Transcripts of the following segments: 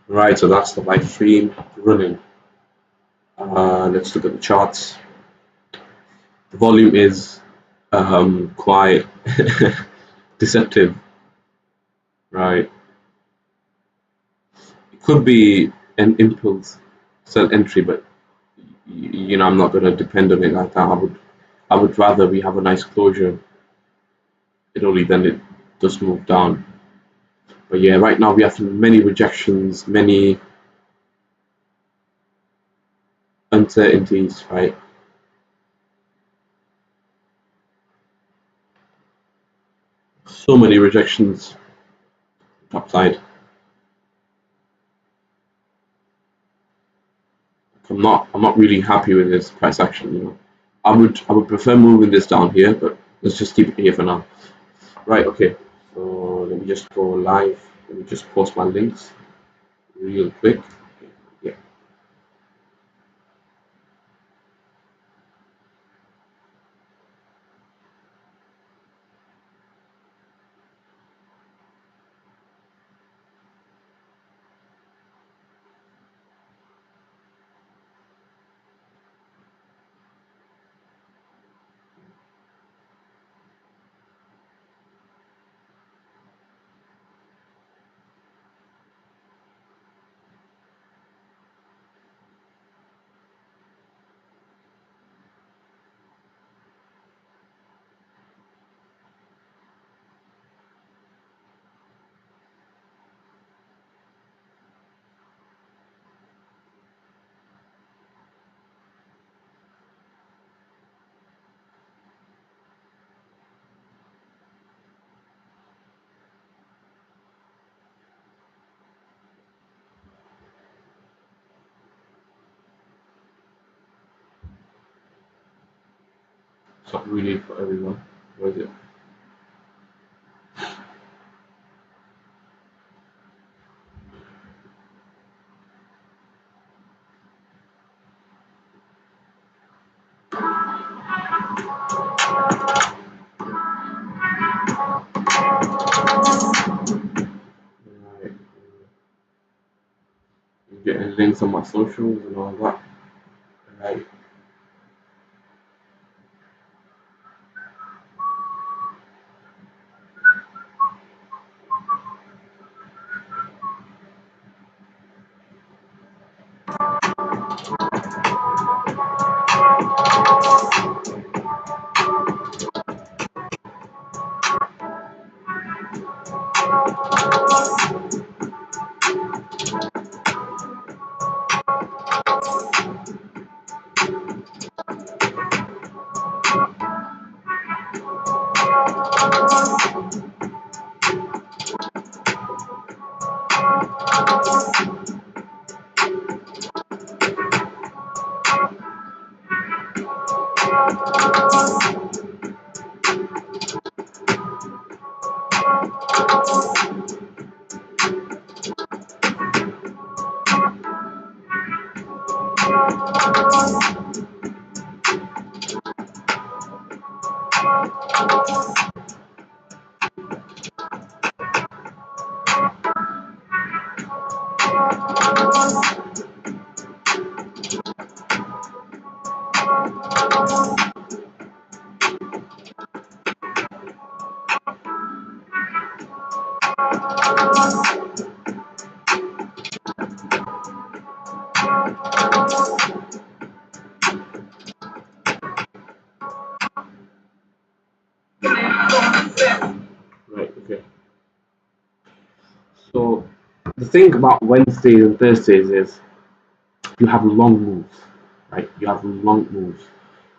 Right, so that's the live stream running. Let's look at the charts. The volume is quite deceptive, right? It could be an impulse sell entry, but I'm not going to depend on it like that. I would rather we have a nice closure. It only then it does move down. But yeah, right now we have many rejections, many uncertainties, right? So many rejections upside. I'm not really happy with this price action. I would prefer moving this down here, but let's just keep it here for now. Right, okay. So let me just go live. Let me just post my links real quick. Yeah. It's not really for everyone. Where is it? Right. I'm getting links on my socials and all that. Right. Right. Okay. So the thing about Wednesdays and Thursdays is you have long moves, right? You have long moves.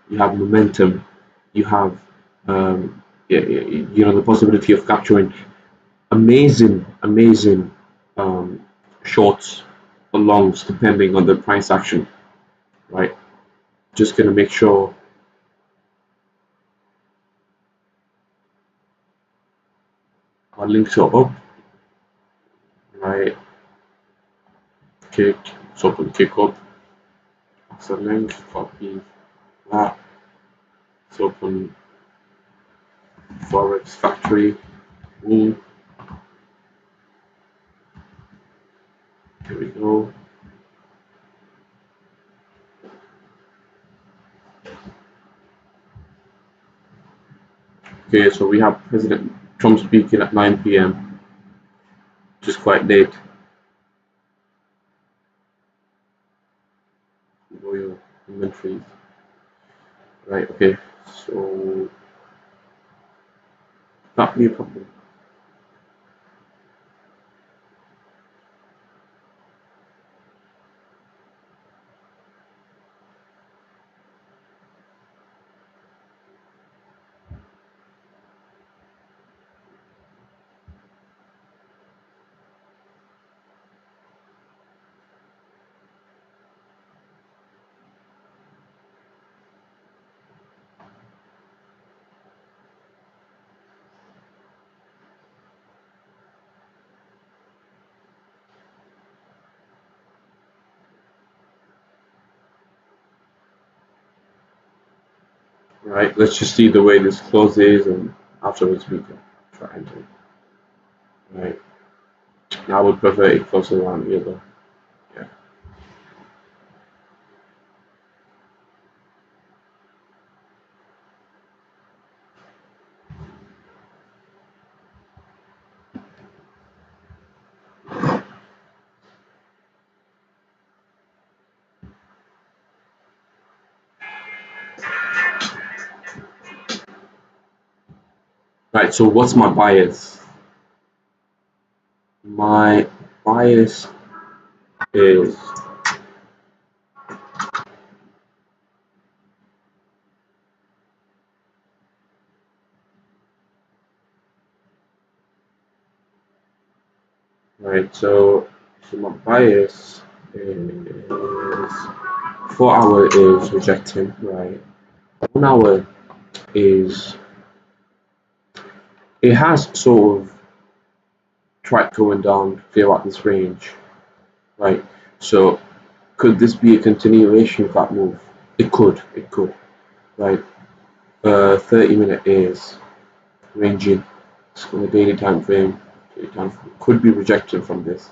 You have momentum. You have the possibility of capturing amazing um, shorts or longs depending on the price action, right? Just gonna make sure our links are up, right? Kick, so open kick up. That's a link. Copy that. So open Forex Factory. Boom. Here we go. Okay, so we have President Trump speaking at 9 p.m., which is quite late. Royal inventories. Right, okay. So that be a problem. Right, let's just see the way this closes and afterwards we can try and do it. Right. I would prefer it closer around here though. Yeah. Right, so what's my bias? My bias is right, so my bias is 4 hour is rejecting, right? 1 hour is it has sort of tried going down, clear out this range, right? So could this be a continuation of that move? It could, right? 30-minute is ranging on the daily time frame. Could be rejected from this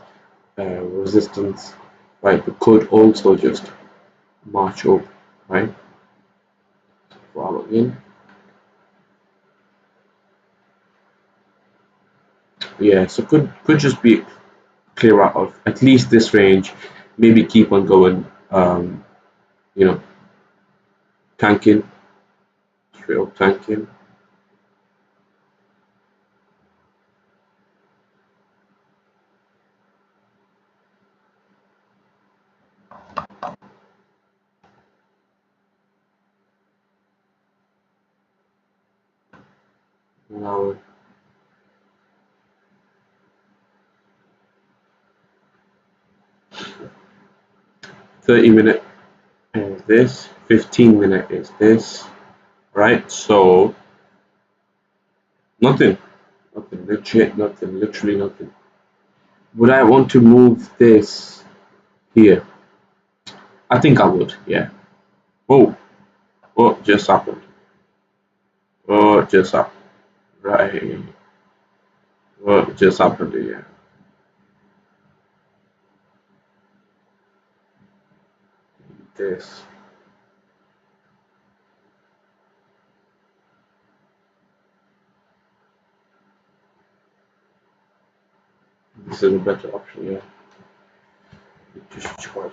resistance, right? But could also just march up, right? Follow in. Yeah, so could just be clear out of at least this range, maybe keep on going, you know, tanking, straight up tanking. Now 30-minute is this, 15-minute is this, right? So nothing, nothing, legit, nothing, literally nothing. Would I want to move this here? I think I would, yeah. Oh, what just happened? What just happened? Right. What just happened here? This. This is a better option, yeah. Just charge.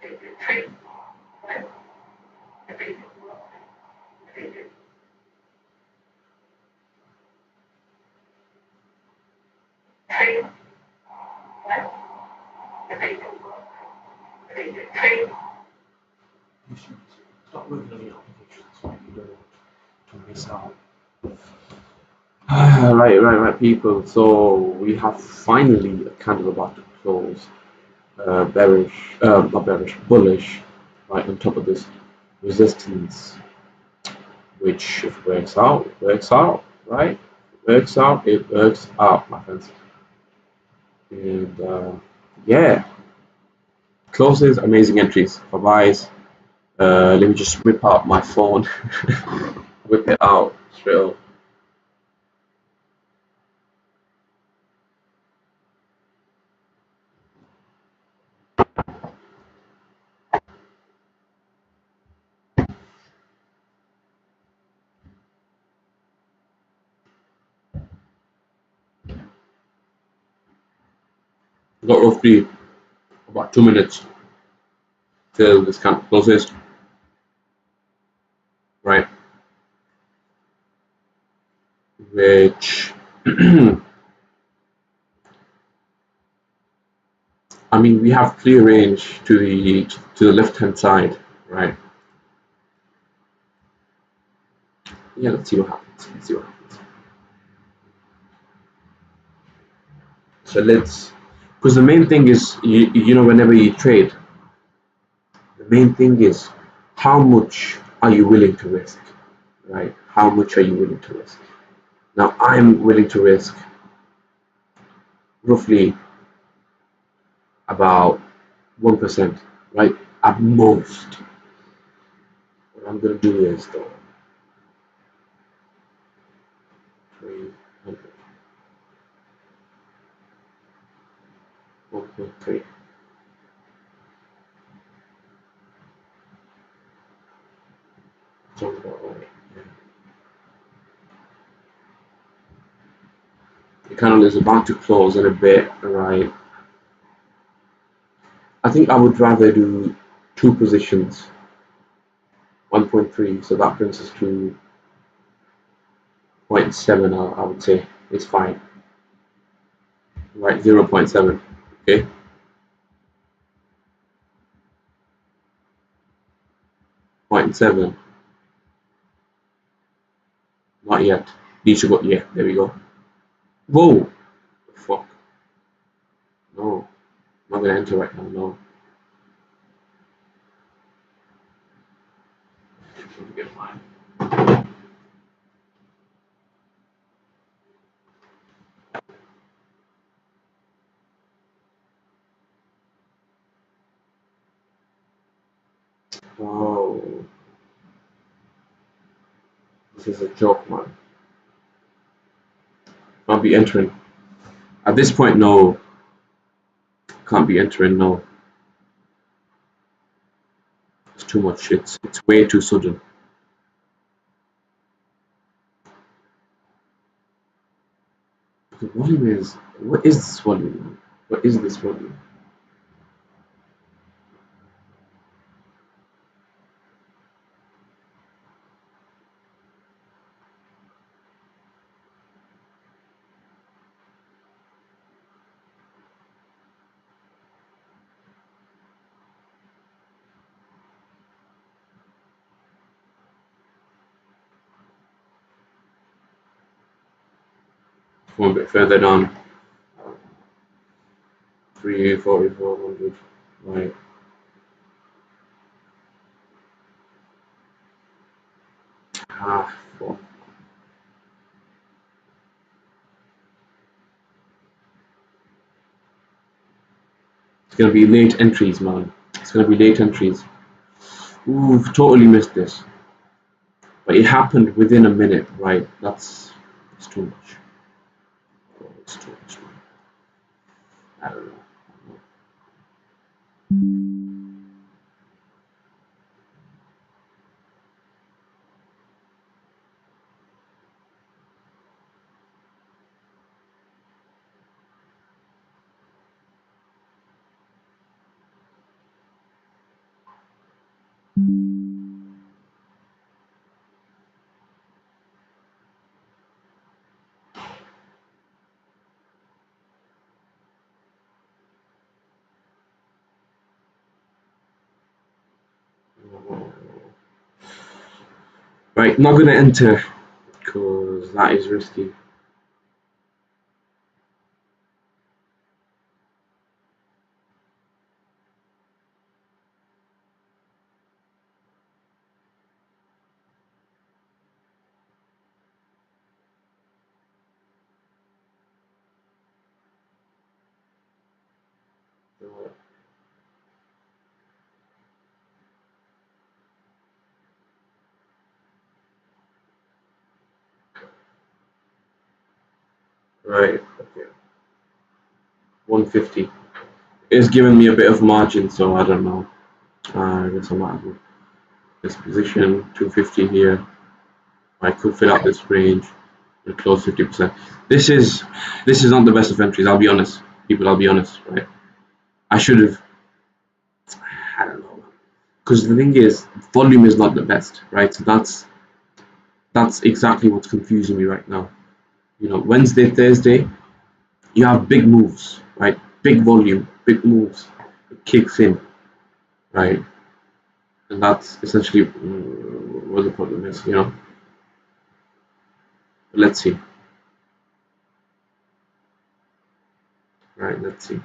You should stop working on your applications. You don't want to miss out. Right, people. So we have finally a candle about to close. Bearish, not bearish, bullish, right on top of this resistance, which if it works out, it works out, right? It works out, my friends. And yeah, closes, amazing entries for buys. Let me just whip out my phone, whip it out straight up. Got roughly about 2 minutes till this candle closes, right? Which I mean, we have clear range to the left hand side, right? Yeah, let's see what happens. Let's see what happens. So let's, because the main thing is, whenever you trade, the main thing is how much are you willing to risk, right? How much are you willing to risk? Now, I'm willing to risk roughly about 1%, right? At most. What I'm going to do is, though, 300, 1.3. Sounds about right. The candle is about to close in a bit, right? I think I would rather do two positions, 1.3, so that brings us to zero point 0.7, I would say it's fine, right? 0.7, okay? 0.7, not yet. Needs to go, yeah, there we go. Whoa, fuck, no, I'm not gonna enter right now, no. Get mine. Oh, this is a joke, man. I'll be entering. At this point, no, can't be entering, no. It's too much, it's way too sudden. The volume is, what is this volume, man? What is this volume? Go a bit further down. 34400, right? Ah, fuck. It's gonna be late entries, man. It's gonna be late entries. Ooh, totally missed this. But it happened within a minute, right? It's too much. Oh, it's too much, man. I don't know. Right, not gonna enter because that is risky. Right, okay. 150. It's giving me a bit of margin, so I don't know. I guess I might have this position, 250 here. I could fill out this range and close 50%. This is not the best of entries, I'll be honest. People, I'll be honest, right? I should have, I don't know. Because the thing is, volume is not the best, right? So that's exactly what's confusing me right now. Wednesday, Thursday, you have big moves, right? Big volume, big moves. It kicks in, right? And that's essentially what the problem is. But let's see. Right, let's see.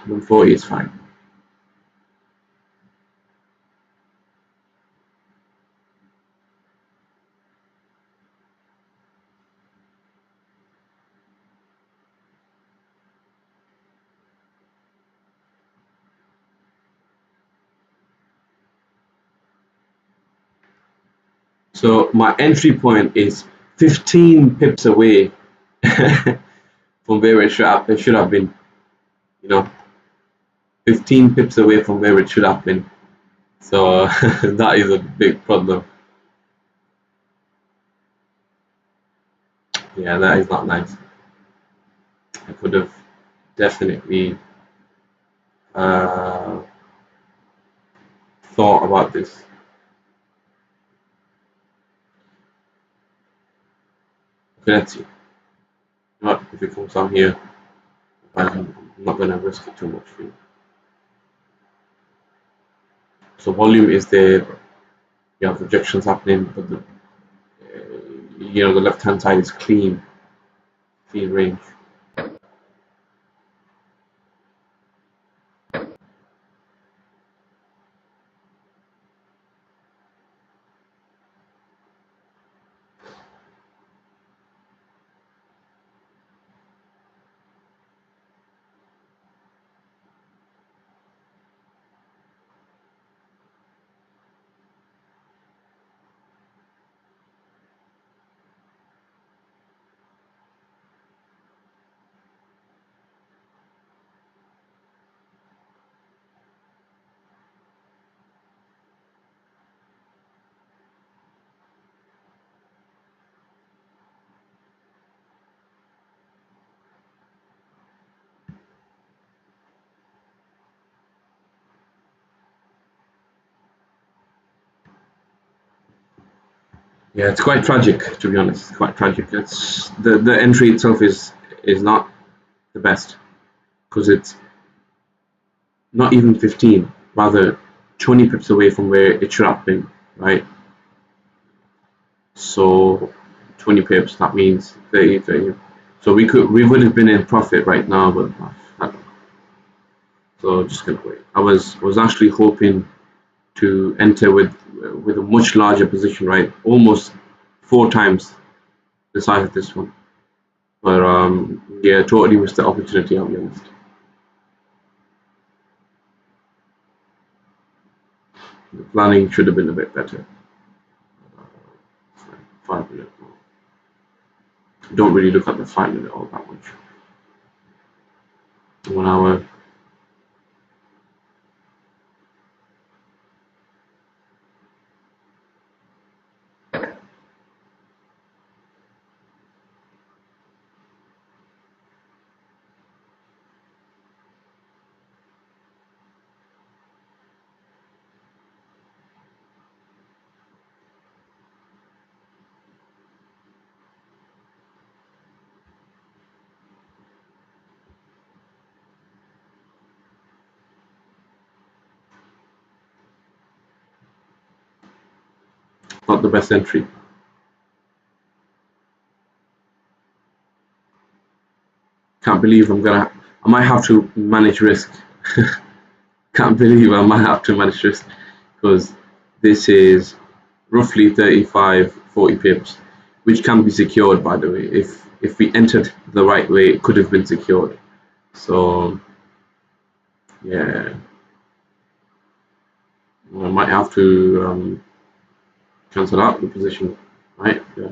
140 is fine. So my entry point is 15 pips away from where it should have been. You know, 15 pips away from where it should have been. So that is a big problem. Yeah, that is not nice. I could have definitely uh, thought about this. Okay, let's see. Not if it comes down here. I'm not going to risk it too much. So volume is there. You have rejections happening, but the left hand side is clean range. Yeah, it's quite tragic to be honest. It's quite tragic. It's the entry itself is not the best because it's not even 15, rather 20 pips away from where it should have been, right? So 20 pips, that means 30. So we would have been in profit right now, but I don't know. So just gonna wait. I was actually hoping to enter with a much larger position, right? Almost 4 times the size of this one. But yeah, totally missed the opportunity. I'll be honest. The planning should have been a bit better. 5 minute. Don't really look at the 5 minute all that much. 1 hour. not the best entry. Can't believe I might have to manage risk. Can't believe I might have to manage risk because this is roughly 35, 40 pips, which can be secured, by the way. If we entered the right way, it could have been secured. So yeah, I might have to cancel out the position, right? Yeah.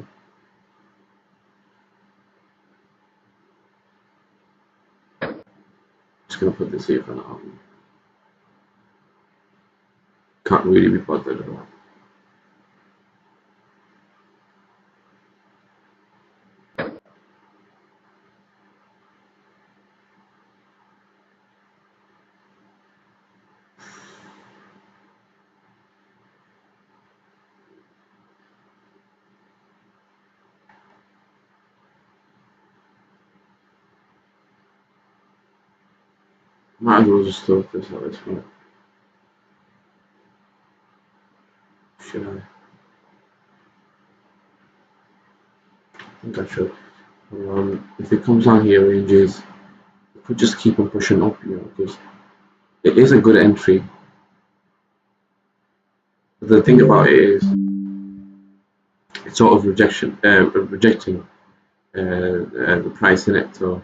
Just gonna put this here for now. Can't really be bothered about. Might as well just throw this out this way. Should I? I think I should. If it comes down here ranges, I could just keep on pushing up, because it is a good entry. But the thing about it is, it's sort of rejecting the price in it. So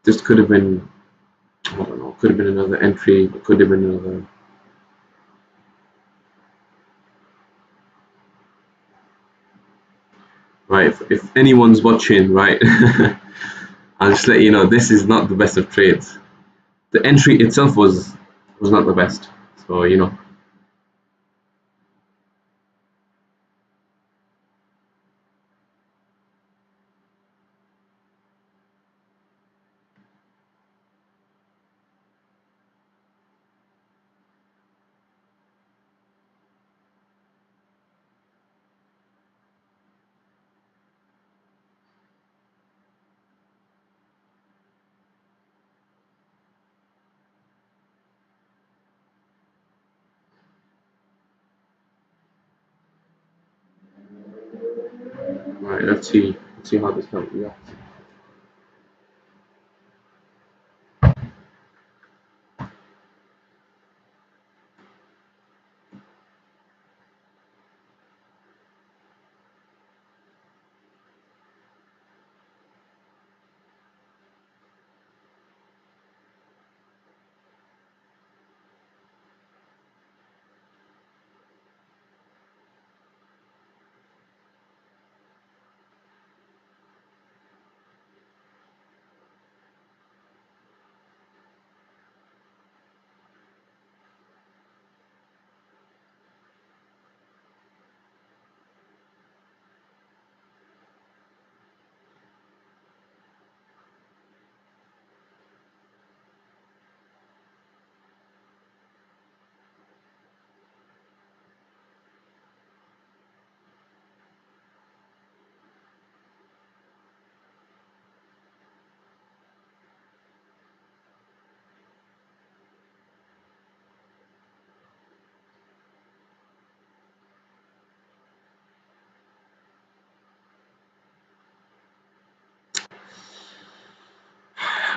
this could have been, I don't know, could have been another entry, it could have been another. Right, if anyone's watching, right, I'll just let you know this is not the best of trades. The entry itself was not the best. So right, let's see how this helps. Yeah.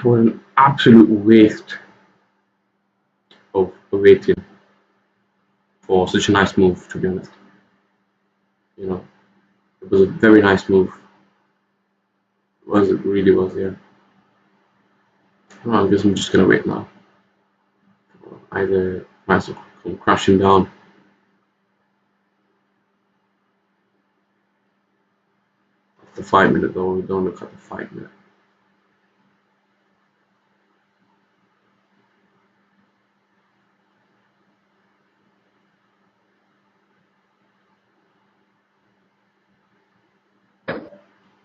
What an absolute waste of waiting for such a nice move, to be honest. You know, it was a very nice move. It really was, yeah. Well, I guess I'm just gonna wait now. Either might as well come crashing down. The 5 minute though, we don't look at the 5 minute.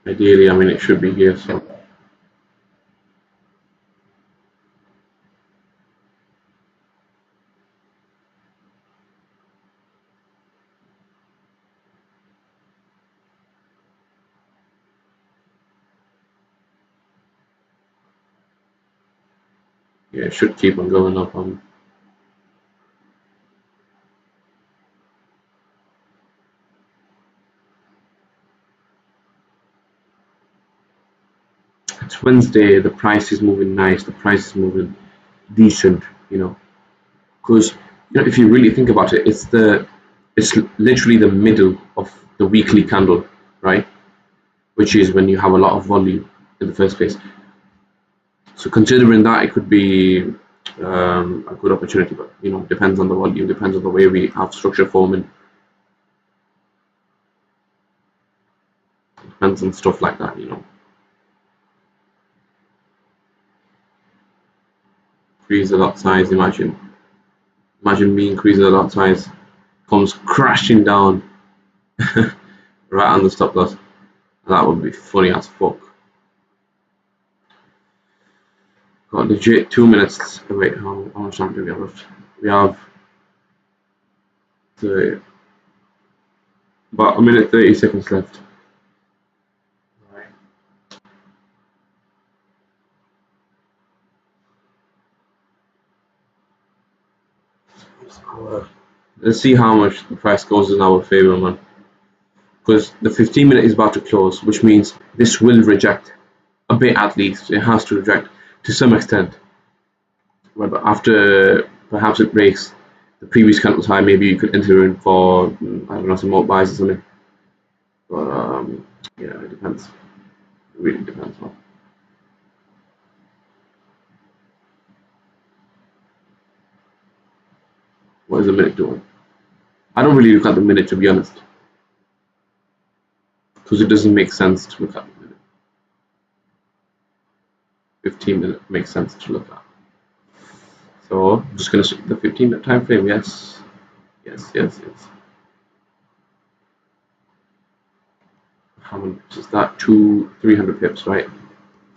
Ideally, I mean, it should be here, so yeah, it should keep on going up. Wednesday, the price is moving nice, the price is moving decent, because if you really think about it, it's literally the middle of the weekly candle, right? Which is when you have a lot of volume in the first place. So considering that, it could be a good opportunity, but depends on the volume, depends on the way we have structure forming, depends on stuff like that. Increase the lot size. Imagine me increasing the lot size, comes crashing down right on the stop loss. That would be funny as fuck. Got legit 2 minutes. Wait, how much time do we have left? We have about a minute 30 seconds left. Right. Let's see how much the price goes in our favor, man. Because the 15-minute is about to close, which means this will reject a bit at least. It has to reject to some extent. But after perhaps it breaks the previous candle's high, maybe you could enter in for I don't know, some more buys or something. But yeah, it depends. It really depends, man. What is the minute doing? I don't really look at the minute, to be honest, because it doesn't make sense to look at the minute. 15-minute makes sense to look at. So I'm just gonna stick the 15-minute time frame. Yes. How many pips is that? 300 pips, right?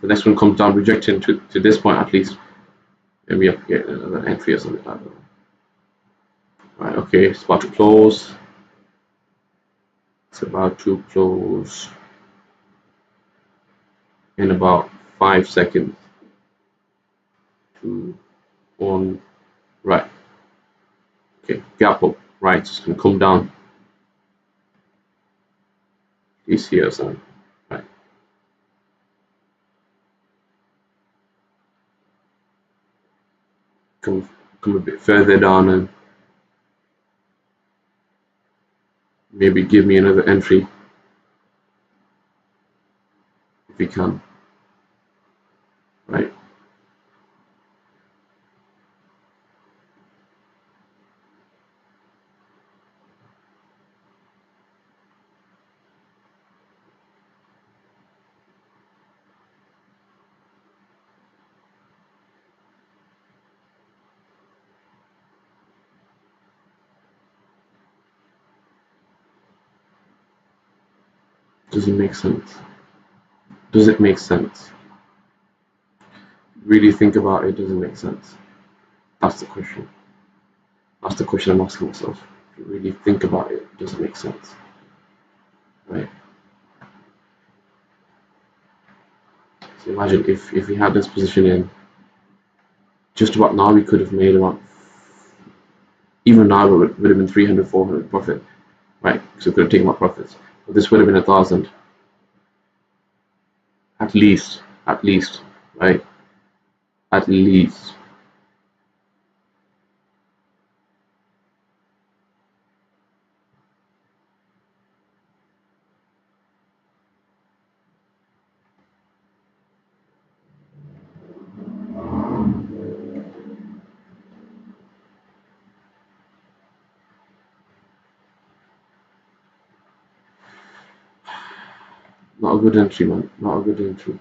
The next one comes down rejecting to this point at least. Maybe I have to get another entry or something like that. Right, okay, it's about to close. It's about to close in about 5 seconds. 2, 1, right. Okay, gap up, right, it's gonna come down. This here, son. Right. Come a bit further down and maybe give me another entry if you can. Right. Does it make sense? Does it make sense? Really think about it, does it make sense? That's the question. That's the question I'm asking myself. If you really think about it, does it make sense? Right? So imagine if we had this position in just about now, we could have made about, even now it would have been 300, 400 profit, right? So we could have taken my profits. But this would have been 1,000. At least, right? At least. Not a good entry, man. Not a good entry.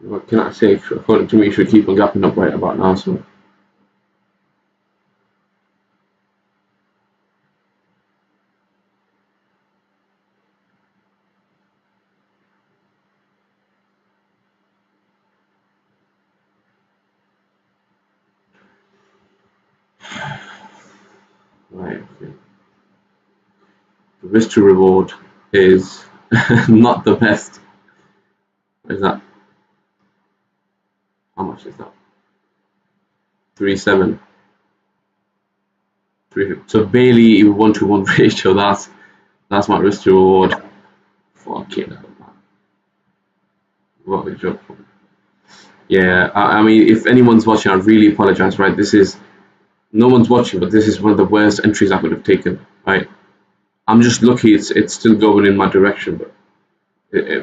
What can I say? According to me, it should keep on gapping up right about now. So Right. Okay. The risk to reward is not the best. Is that how much is that? 3.7. 3. So Bailey 1-to-1 ratio. That's my risk to reward. Fucking hell, man. What a joke. Yeah. I mean, if anyone's watching, I really apologize. Right. This is no one's watching, but this is one of the worst entries I could have taken. Right. I'm just lucky it's still going in my direction, but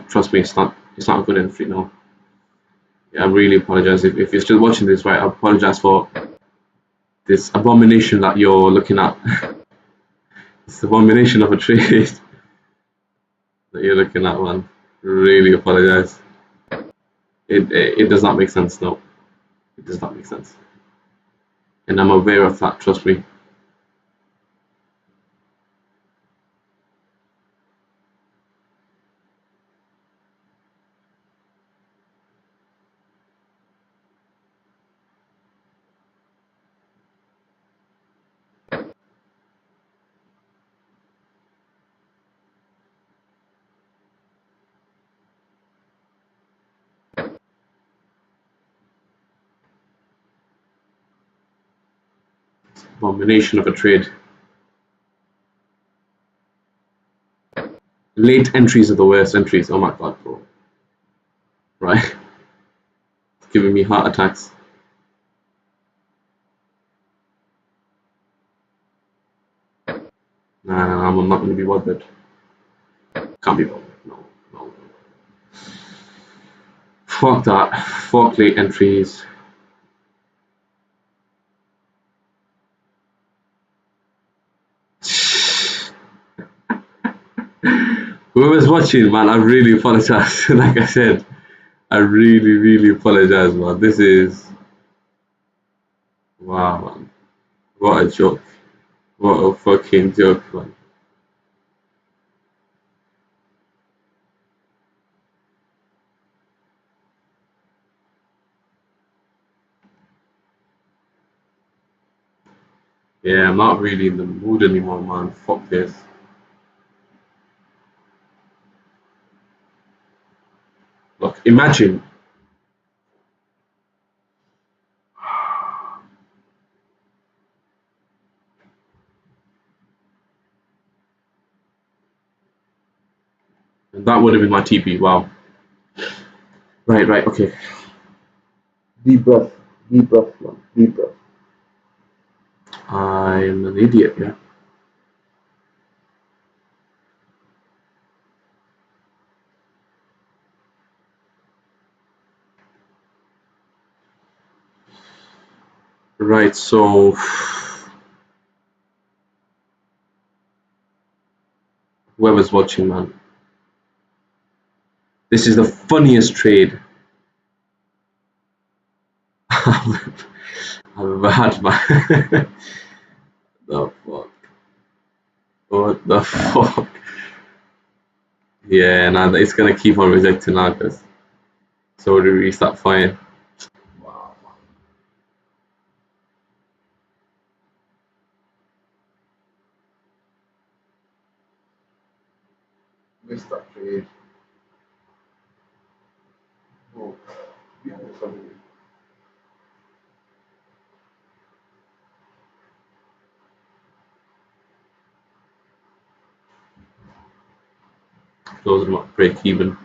trust me, it's not a good entry. No. Yeah, I really apologize if you're still watching this. Right. I apologize for this abomination that you're looking at. It's the abomination of a trade that you're looking at, man. Really apologize. It does not make sense. No, it does not make sense, and I'm aware of that. Trust me. Abomination of a trade. Late entries are the worst entries. Oh my god, bro. Right, it's giving me heart attacks. Nah, I'm not going to be bothered. Can't be bothered. No, no. Fuck that. Fuck late entries. Whoever's watching, man, I really apologize. Like I said, I really, really apologize, man. This is wow, man. What a joke. What a fucking joke, man. Yeah, I'm not really in the mood anymore, man. Fuck this. Look, imagine. That would have been my TP. Wow. Right, right, okay. Deep breath. Deep breath, man. Deep breath. I'm an idiot, yeah. Right, so whoever's watching, man, this is the funniest trade I've ever had, man. The fuck? What the fuck? Yeah, nah, it's gonna keep on rejecting now because so do we start fine. Wow, missed that trade. Oh, yeah, close them up, break even.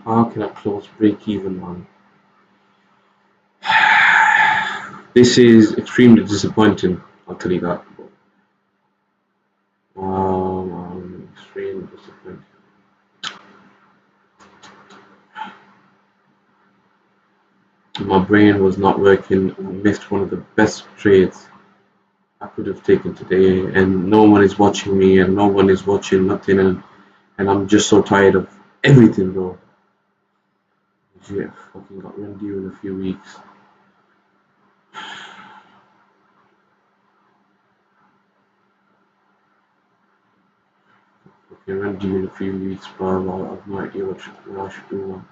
How can I close break even, man? This is extremely disappointing, I'll tell you that. I'm extremely disappointed. My brain was not working. I missed one of the best trades I could have taken today, and no one is watching me, and no one is watching nothing, and I'm just so tired of everything, bro. Yeah, fucking got run due in a few weeks. Fucking run due in a few weeks, bro. I have no idea what I should do,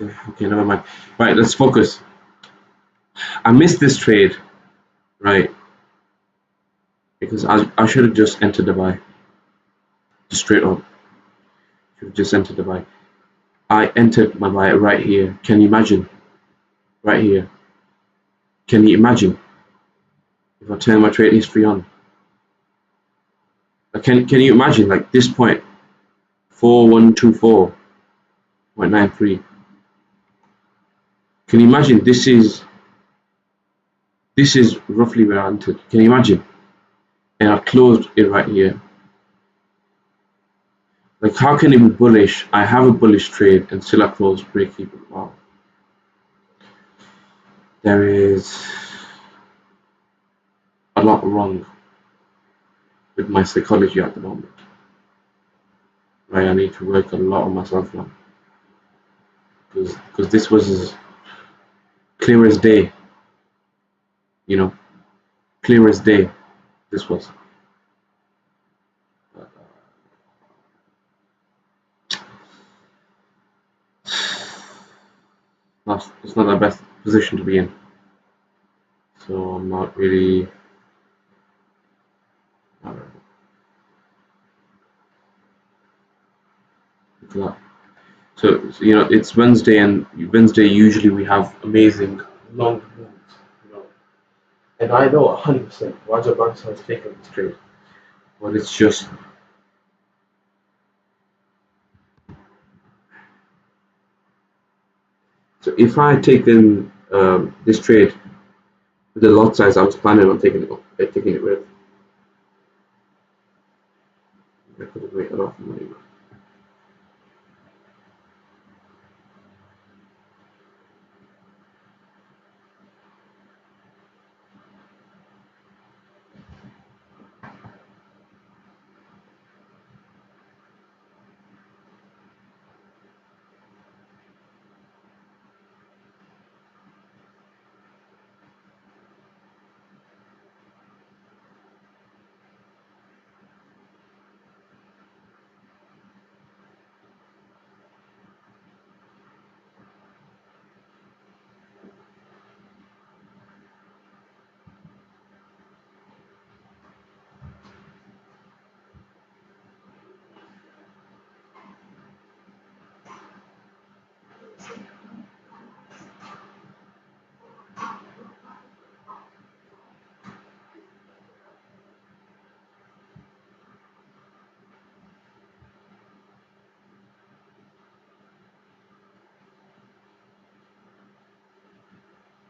man. Okay, never mind. Right, let's focus. I missed this trade, right? Because I should have just entered the buy, just straight up. Should have just entered the buy. I entered my buy right here. Can you imagine? Right here. Can you imagine if I turn my trade history on? Can you imagine like this point? 4124.93. Can you imagine this is roughly where I entered. Can you imagine? And I closed it right here. Like how can it be bullish? I have a bullish trade and still I close break even. Wow. There is a lot wrong with my psychology at the moment. Right, I need to work a lot on myself now. Because this was as clear as day, you know, clear as day. This was. It's not the best position to be in. So I'm not really. Look at that. So it's Wednesday, and Wednesday usually we have amazing long moves. And I know 100% Raja Banks has taken this trade, but it's just so if I had taken this trade with the lot size I was planning on taking it with, I could have made a lot of money.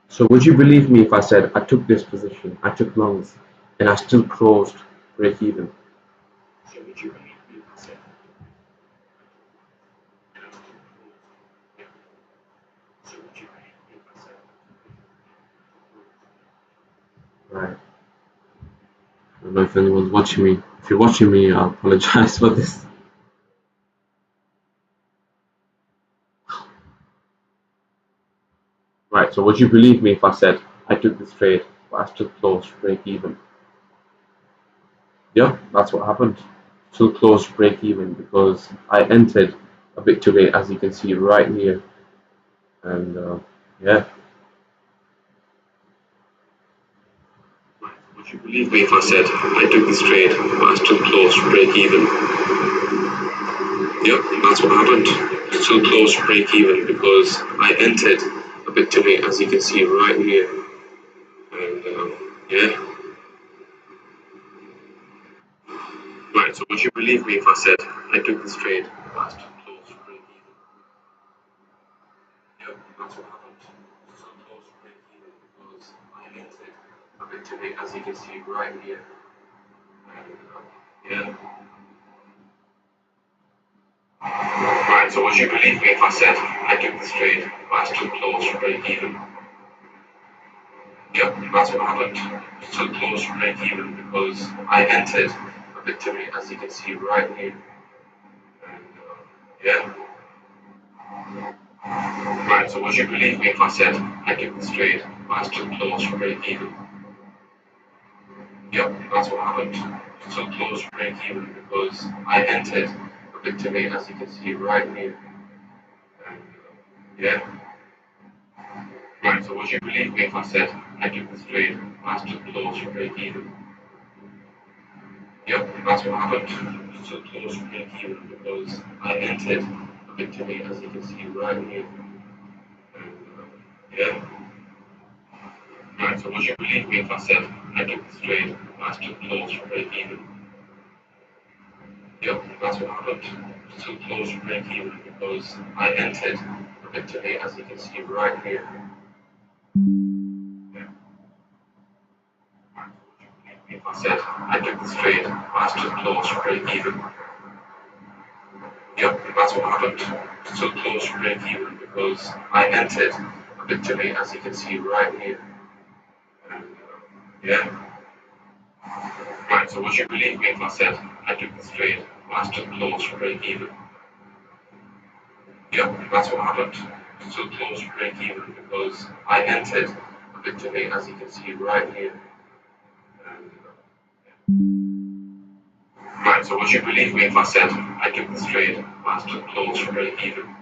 So would you believe me if I said I took this position, I took longs, and I still closed break even? So would you believe me if I said so would you believe me if I said right? I don't know if anyone's watching me. If you're watching me, I apologize for this. Right, so would you believe me if I said I took this trade, but I still closed break even? Yep, that's what happened. Still closed break even because I entered a bit too late, as you can see right here. And yeah. Would you believe me if I said I took this trade, but I still closed break even? Yep, that's what happened. Still closed break even because I entered a bit too late, as you can see right here. And yeah. Right, so would you believe me if I said I took this trade, but I still closed break even? Yep, that's what happened. Still closed break even because I entered a bit too late, as you can see right here. And yeah. Right, so would you believe me if I said I took this trade, but I still closed break even? Yep, that's what happened. Still closed break even because I entered a bit too late, as you can see right here. And yeah. Right, so would you believe me if I said I took this trade, but I still closed break even? Yep, that's what happened. Still closed break even because I entered a bit too late, as you can see right here. And yeah. Right, so would you believe me if I said I took this trade, but I still closed break even? Yep, that's what happened. Still closed break even because I entered a bit too late, as you can see right here. And yeah. Right, so would you believe me if I said I took this trade, but I still closed break even? Yep, that's what happened. Still closed break even because I entered a bit too late, as you can see right here. Yeah. Right, so would you believe me if I said I took this trade, but I still closed break even? Yep, that's what happened. Still closed break even because I entered a bit too late, as you can see right here. And yeah. Right, so would you believe me if I said I took this trade, but I still closed break even? Yep, that's what happened. Still closed break even because I entered a bit too late, as you can see right here. And right, so would you believe me if I said I took this trade, but I still closed break even?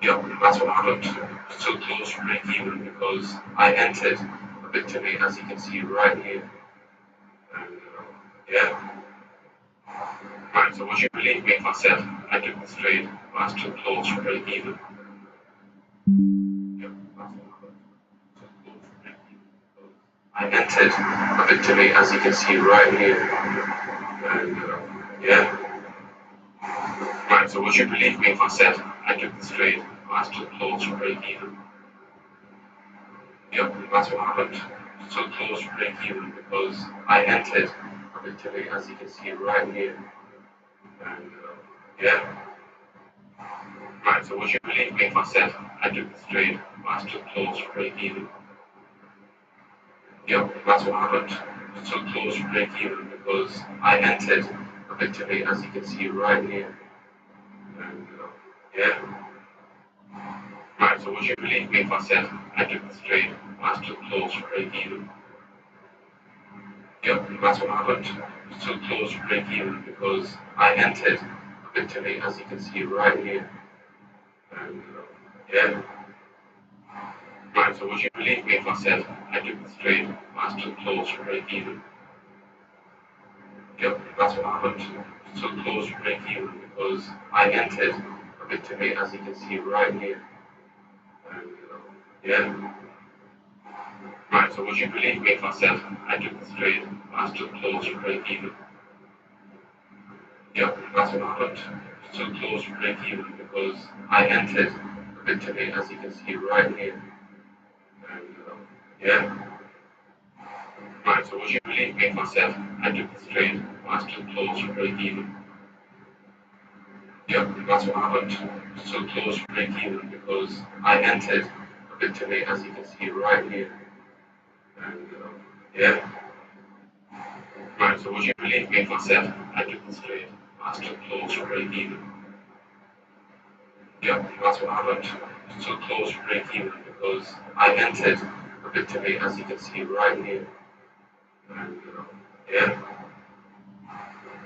Yep, that's what happened. Still closed break even because I entered a bit too late, as you can see right here. And yeah. Right, so would you believe me if I said I took the straight. I was too close to break even. Yep, that's what happened. So close to break even. I entered a victory, as you can see right here. And yeah. Right, so would you believe me if I said I took the straight? I was too close to break even. Yep, that's what happened. So close to break even because I entered a victory, as you can see right here. And yeah. Right, so would you believe me if I said I took the straight? I was too close to break even. Yep, that's what happened. So close to break even because I entered a victory, as you can see right here. And yeah. Right, so would you believe me if I said I took the straight? I was too close to break even. Yep, that's what happened. So close to break even because I entered a victory, as you can see right here. And yeah. Right, so would you believe me if I said I took the straight? I was too close to break even. Yep, that's what happened. So close to break even because I entered a victory, as you can see right here. And yeah. Right, so would you believe me if I said I took the straight? I was too close to break even. Yep, that's what happened. So close to break even because I entered a victory, as you can see right here. And yeah. Right, so would you believe me if I said I took the straight? I was too close to break even. Yep, that's what happened. So close to break even because I entered a victory, as you can see right here. And yeah. Right, so would you believe me if I said I took the straight? I was too close to break even. Yep, that's what happened. So close to break even because I entered a victory, as you can see right here. And yeah.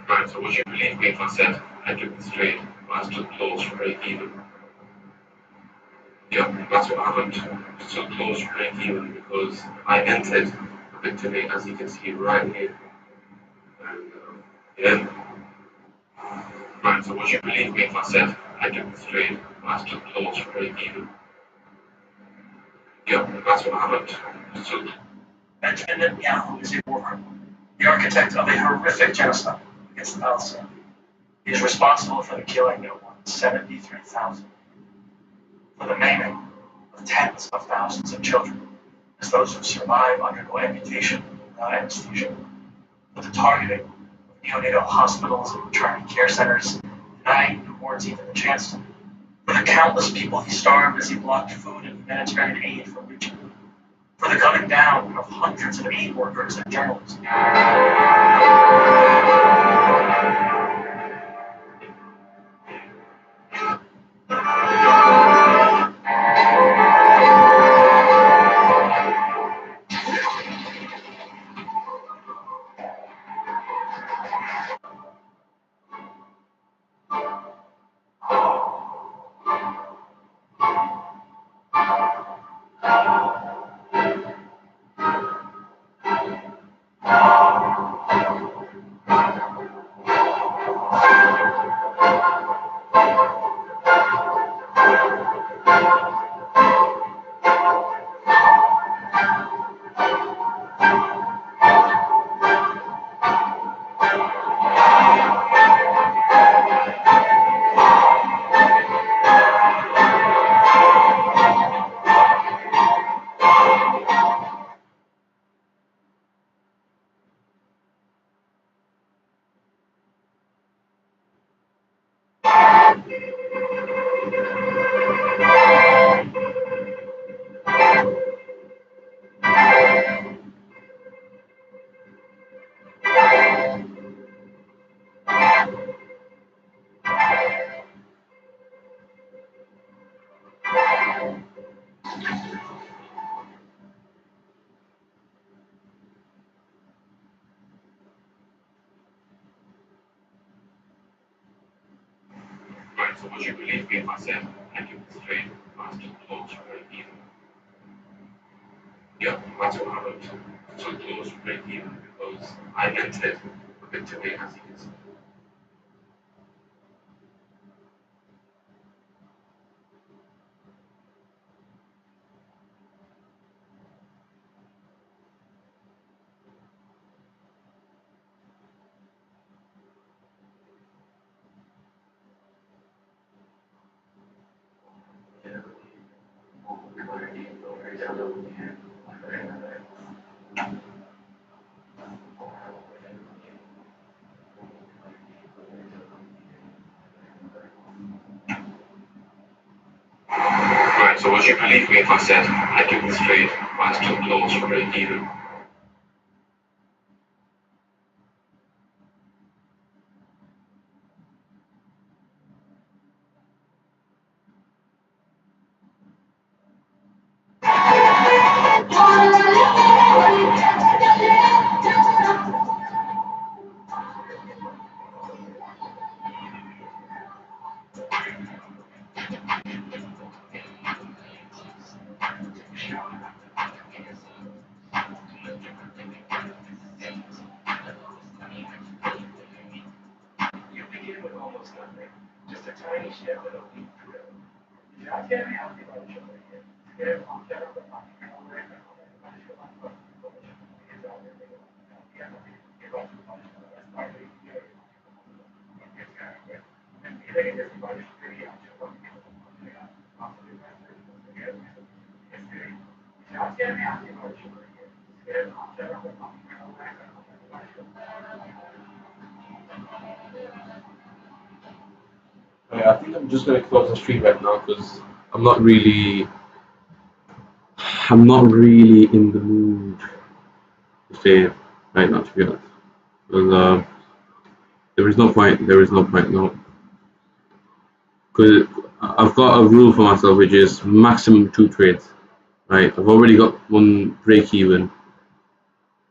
Right, so would you believe me if I said I took the straight? I was too close to break even. Yep, that's what happened. So close to break even because I entered a victory, as you can see right here. And yeah. Right, so would you believe me if I said I took the straight? I was too close to break even. Yep, that's what happened. So Benjamin Netanyahu is a war criminal, the architect of a horrific genocide against the Palestinians. He is responsible for the killing of 73,000, for the maiming of tens of thousands of children, as those who survive undergo amputation without anesthesia, for the targeting of neonatal hospitals and maternity care centers, denying newborns even the chance to live, for the countless people he starved as he blocked food and humanitarian aid from reaching them, for the gunning down of hundreds of aid workers and journalists. right, so would you believe me if I said I took the straight? I was too close to break even. Yep, that's what happened. So close to break even because I entered a victory, as you can see. So would you believe me if I said I give this trade price too close for break even? You begin with almost nothing, just a tiny ship and a weak crew. Ya tiene alguien para yo ver. Quiero montar una máquina, una máquina, I think I'm just gonna close the stream right now because I'm not really, I'm not really in the mood to stay right now, to be honest. Because there is no point. There is no point. No, because I've got a rule for myself, which is maximum 2 trades. Right. I've already got one break even,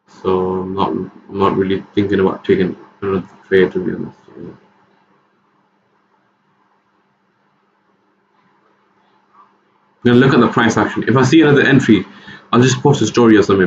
so I'm not really thinking about taking another trade, to be honest. I'm gonna look at the price action. If I see another entry, I'll just post a story or something.